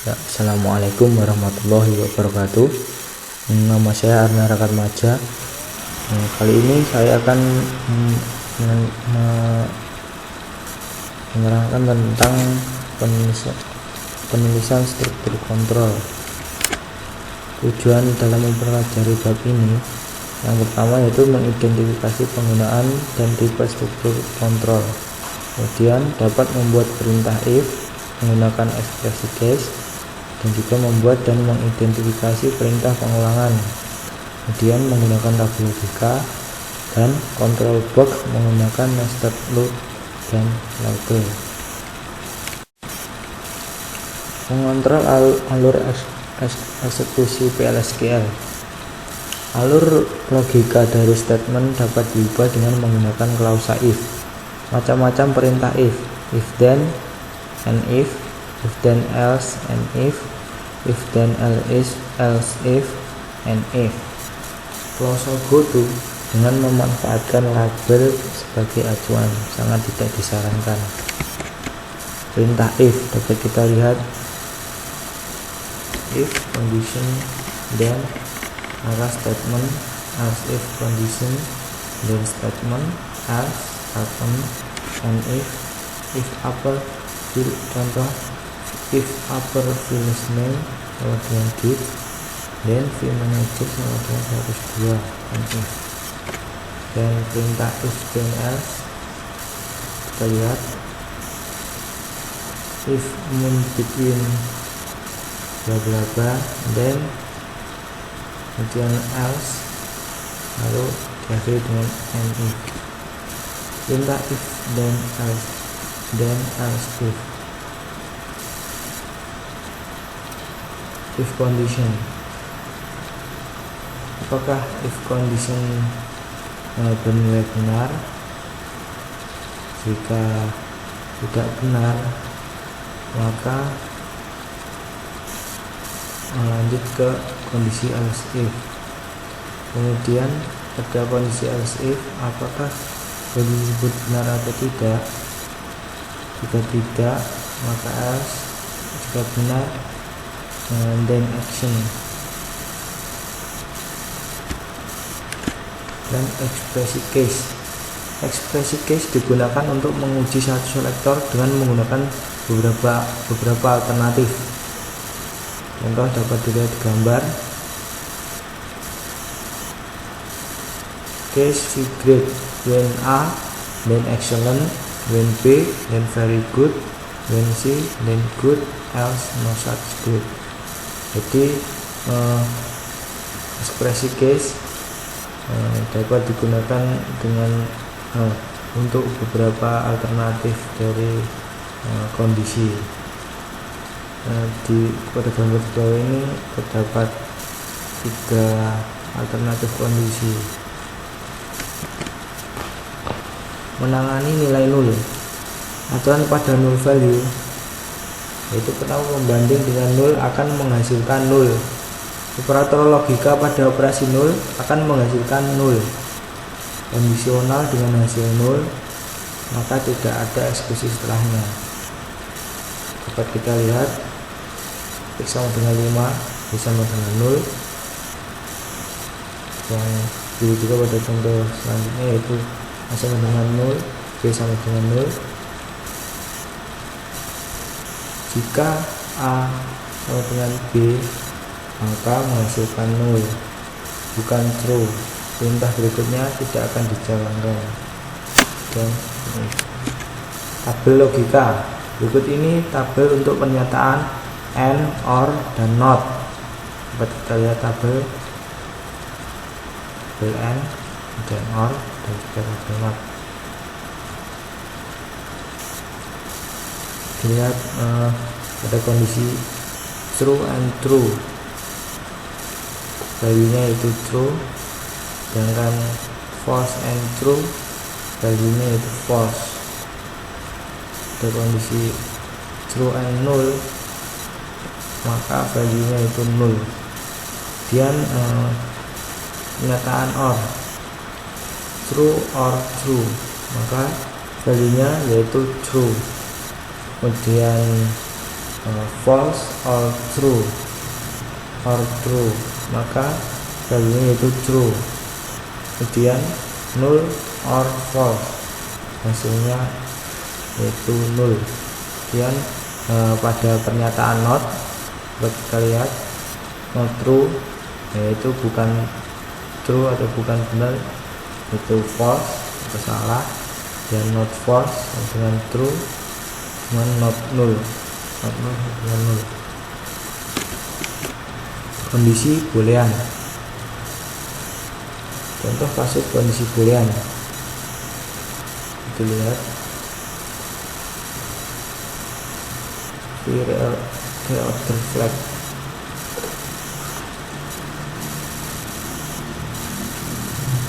Ya, Assalamualaikum warahmatullahi wabarakatuh. Nama saya Arna Rakatmaja. Kali ini saya akan menerangkan tentang penulisan struktur kontrol. Tujuan dalam mempelajari bab ini yang pertama yaitu mengidentifikasi penggunaan dan tipe struktur kontrol. Kemudian dapat membuat perintah if menggunakan ekspresi case, dan juga membuat dan mengidentifikasi perintah pengulangan. Kemudian menggunakan tabel logika dan control box menggunakan nested loop dan label. Mengontrol alur eksekusi PLSQL. Alur logika dari statement dapat diubah dengan menggunakan klausa if. Macam-macam perintah if then and if then else and if then else if and if. Klausa goto dengan memanfaatkan label sebagai acuan sangat tidak disarankan. Perintah if dapat kita lihat if condition then, maka statement else if condition then statement else happen, and if upper contoh if upper finish name kalau dengan git then vmanager sama dengan 102 and if. Dan perintah if then else kita lihat if mun between bla bla bla then kemudian else lalu diakhiri dengan and if. Perintah if then else if condition. Apakah if condition bernilai benar? Jika tidak benar, maka lanjut ke kondisi else if. Kemudian pada kondisi else if, apakah kondisi tersebut benar atau tidak? Jika tidak, maka else. Jika benar, then action. Dan ekspresi case digunakan untuk menguji satu selektor dengan menggunakan beberapa alternatif. Contoh dapat dilihat di gambar. Case C great when A, then excellent when B, then very good when C, then good, else no such good. Jadi ekspresi case dapat digunakan dengan untuk beberapa alternatif dari kondisi. Pada gambar di bawah ini terdapat 3 alternatif kondisi. Menangani nilai nul. Aturan pada null value yaitu pertama membanding dengan nul akan menghasilkan nul. Operator logika pada operasi nul akan menghasilkan nul. Kondisional dengan hasil nul, maka tidak ada eksekusi setelahnya. Dapat kita lihat x sama dengan 5, y sama dengan 0. Yang dulu juga pada contoh selanjutnya yaitu a sama dengan 0, b sama dengan 0. Jika a sama dengan b, maka menghasilkan 0, bukan true. Perintah berikutnya tidak akan dijalankan. Dan tabel logika. Berikut ini tabel untuk pernyataan and, or, dan not. Dapat kita lihat tabel and, dan or, dan juga tabel not. Lihat pada kondisi true and true, value-nya itu true, sedangkan false and true, value-nya itu false. Pada kondisi true and null, maka value-nya itu null. Kemudian pernyataan or, true or true, maka value-nya yaitu true. Kemudian false or true, maka value itu true. Kemudian null or false, hasilnya yaitu null. Kemudian pada pernyataan not kita lihat not true, yaitu bukan true atau bukan benar, itu false atau salah. Dan not false dengan true, dengan not null dengan null. Kondisi boolean. Contoh kasus kondisi boolean, kita lihat reorder flag.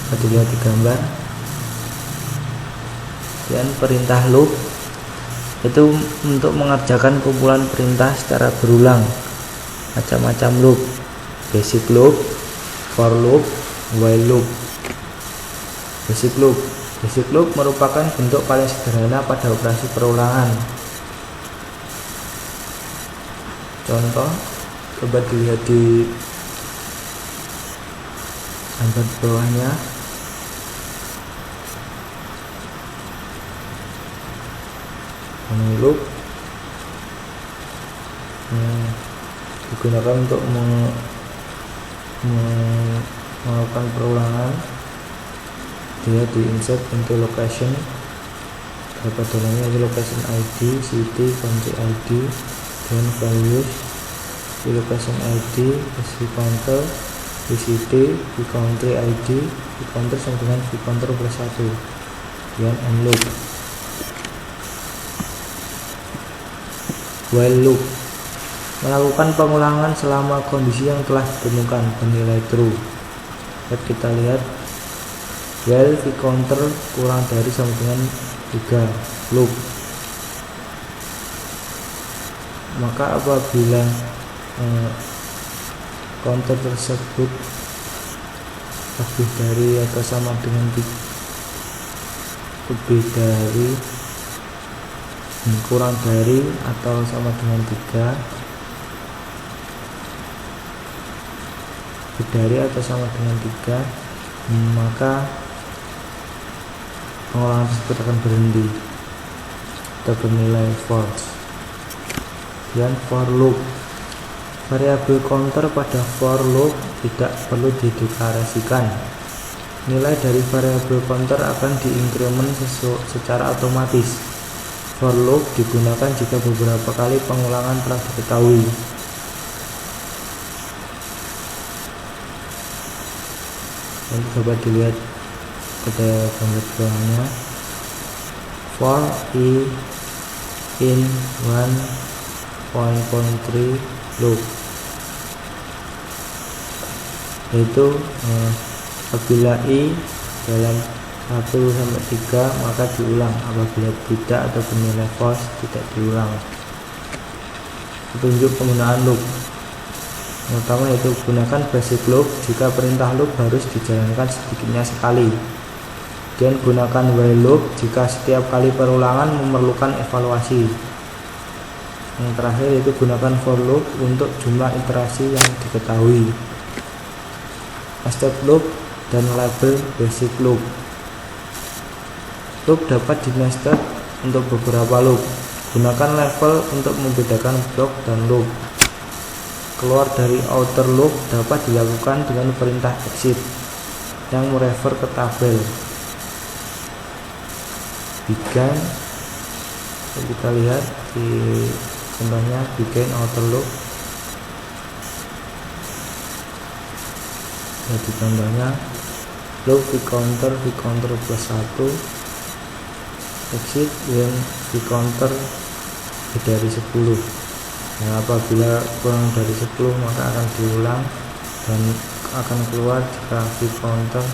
Kita lihat di gambar. Dan perintah loop itu untuk mengerjakan kumpulan perintah secara berulang, macam-macam loop: basic loop, for loop, while loop. Basic loop merupakan bentuk paling sederhana pada operasi perulangan. Contoh, coba dilihat di gambar bawahnya. Loop digunakan untuk melakukan perulangan. Dia di insert into location, berapa dolanya itu location ID, city, country ID, dan values di location ID, di counter, di city, di country ID, di counter sama dengan di counter plus 1, dan end loop. While loop melakukan pengulangan selama kondisi yang telah ditemukan bernilai true. Kita lihat while v counter kurang dari sama dengan 3 loop. Maka apabila counter tersebut lebih dari atau sama dengan kurang dari atau sama dengan 3, lebih dari atau sama dengan 3, maka pengulangan tersebut akan berhenti atau bernilai false. Dan for loop, variabel counter pada for loop tidak perlu dideklarasikan. Nilai dari variabel counter akan diinkremen secara otomatis. For loop digunakan jika beberapa kali pengulangan telah diketahui. Nanti coba dilihat pada gambar bawahnya. For i in 1.3 loop, yaitu apabila i dalam 1 sampai 3 maka diulang, apabila tidak atau bernilai false tidak diulang. Petunjuk penggunaan loop yang pertama yaitu gunakan basic loop jika perintah loop harus dijalankan sedikitnya sekali. Dan gunakan while loop jika setiap kali perulangan memerlukan evaluasi. Yang terakhir yaitu gunakan for loop untuk jumlah iterasi yang diketahui. Nested loop dan label basic loop. Loop dapat di nested untuk beberapa loop. Gunakan level untuk membedakan block dan loop. Keluar dari outer loop dapat dilakukan dengan perintah exit yang merefer ke tabel. Begin, kita lihat di contohnya begin outer loop. Jadi contohnya loop v counter plus 1, exit dan v counter dari 10. Nah, apabila kurang dari 10 maka akan diulang dan akan keluar jika v counter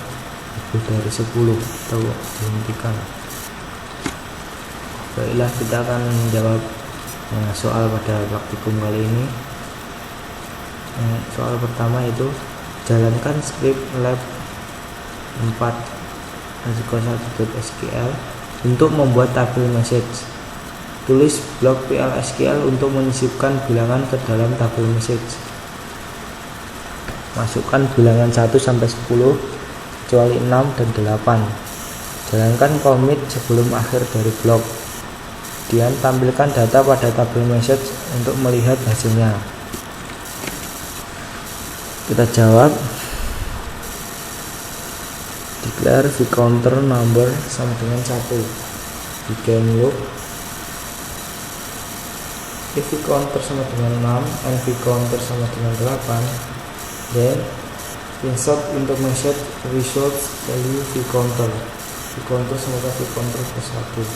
lebih dari 10 atau dihentikan. Baiklah, kita akan menjawab soal pada praktikum kali ini. Soal pertama itu jalankan script lab 4 SQL untuk membuat tabel message. Tulis blok PL/SQL untuk menyisipkan bilangan ke dalam tabel message. Masukkan bilangan 1 sampai 10 kecuali 6 dan 8. Jalankan commit sebelum akhir dari blok. Kemudian tampilkan data pada tabel message untuk melihat hasilnya. Kita jawab. Declare vCounter number sama dengan 1. Begin loop. If vCounter sama dengan 6 and vCounter sama dengan 8, then insert into message results value vCounter. vCounter sama dengan vCounter plus 1.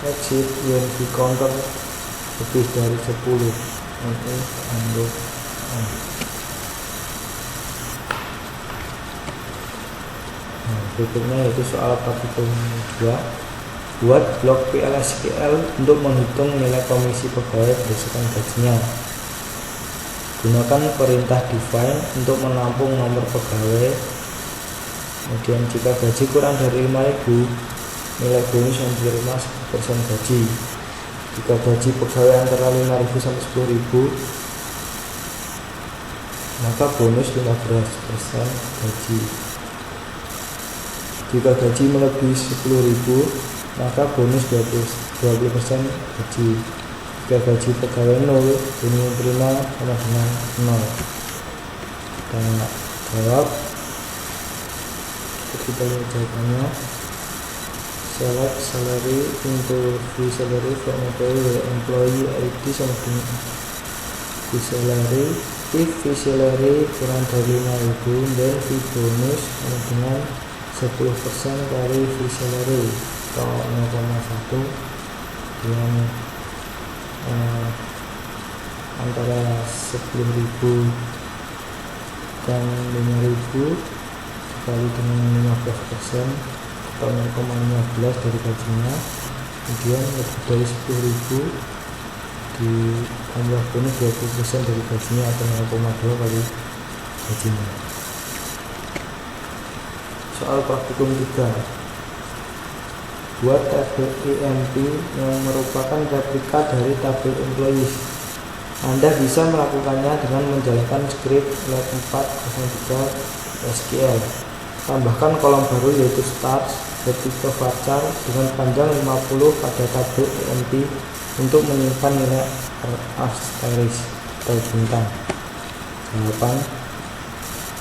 Exit when vCounter lebih dari 10. Berikutnya yaitu soal praktikum 2. Buat blok PL/SQL untuk menghitung nilai komisi pegawai berdasarkan gajinya. Gunakan perintah define untuk menampung nomor pegawai. Kemudian jika gaji kurang dari 5.000, nilai bonus yang diterima 10% gaji. Jika gaji pegawai antara 5.000 sampai 10.000, maka bonus 15% gaji. Jika gaji melebihi 10.000, maka bonus 20% gaji. Jika gaji pegawai 0, bonus yang diterima sama dengan 0. Kita jawab. Kita lihat jawabannya. Select salary into vSalary from employee ID sama dengan vSalary. If vSalary kurang dari 5.000, then vbonus sama dengan 10% dari vSalary atau 0,1 dengan antara 10.000 dan 5.000 dikali dengan 15% atau 0,15 dari gajinya. Kemudian lebih dari 10.000 ditambah bonus 20% dari gajinya atau 0,2 kali gajinya. Soal praktikum 3. Buat tabel EMP yang merupakan replika dari tabel employees. Anda bisa melakukannya dengan menjalankan script lab 403 SQL. Tambahkan kolom baru yaitu stars bertipe varchar dengan panjang 50 pada tabel EMP untuk menyimpan nilai asterisk atau bintang. Jawaban: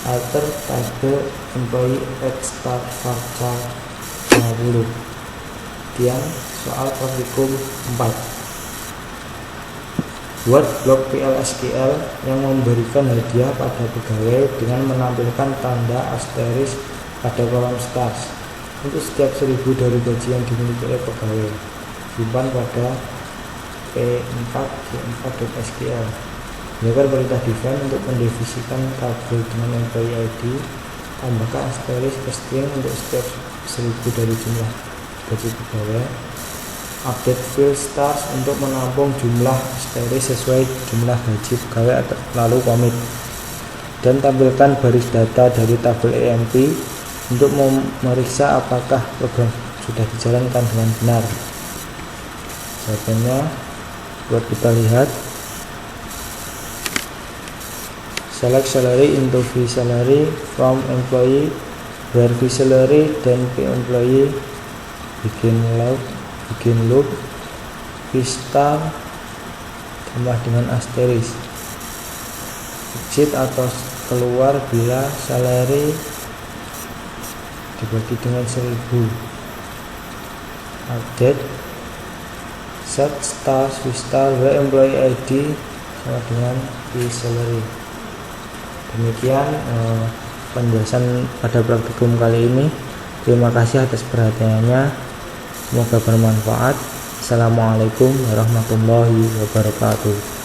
alter tabel employee x star varchar 50. Kemudian soal praktikum 4. Buat blok PL/SQL yang memberikan hadiah pada pegawai dengan menampilkan tanda asterisk pada kolom stars untuk setiap 1.000 dari gaji yang dimiliki oleh pegawai. Simpan pada p4g4.sql. Gunakan perintah define untuk mendefinisikan tabel dengan employee ID. Tambahkan asterisk string untuk setiap 1.000 dari jumlah gaji pegawai. Update field stars untuk menampung jumlah asterisk sesuai jumlah gaji pegawai lalu commit. Dan tampilkan baris data dari tabel EMP untuk memeriksa apakah program sudah dijalankan dengan benar. Jawabannya buat kita lihat. Select salary into vSalary from employee where vSalary then vEmployee. Begin loop vstar tambah dengan asterisk. Exit atau keluar bila salary dibagi dengan 1.000. Update set stars vstar where employee ID sama dengan vSalary. Demikian penjelasan pada praktikum kali ini. Terima kasih atas perhatiannya. Semoga bermanfaat. Assalamualaikum warahmatullahi wabarakatuh.